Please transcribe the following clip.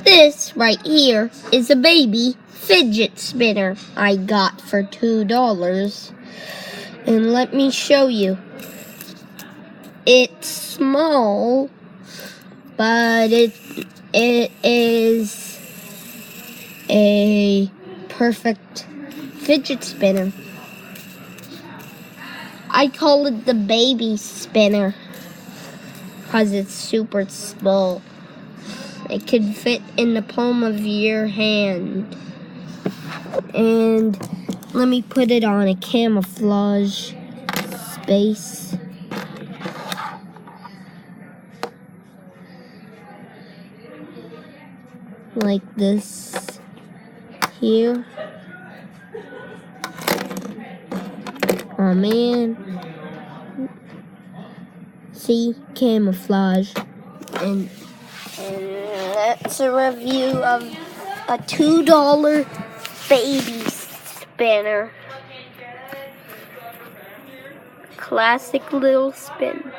This right here is a baby fidget spinner I got for $2. And let me show you. It's small, but it is a perfect fidget spinner. I call it the baby spinner because it's super small. It could fit in the palm of your hand. And let me put it on a camouflage space. Like this here. Oh man. See, camouflage. And that's a review of a $2 baby spinner. Classic little spin.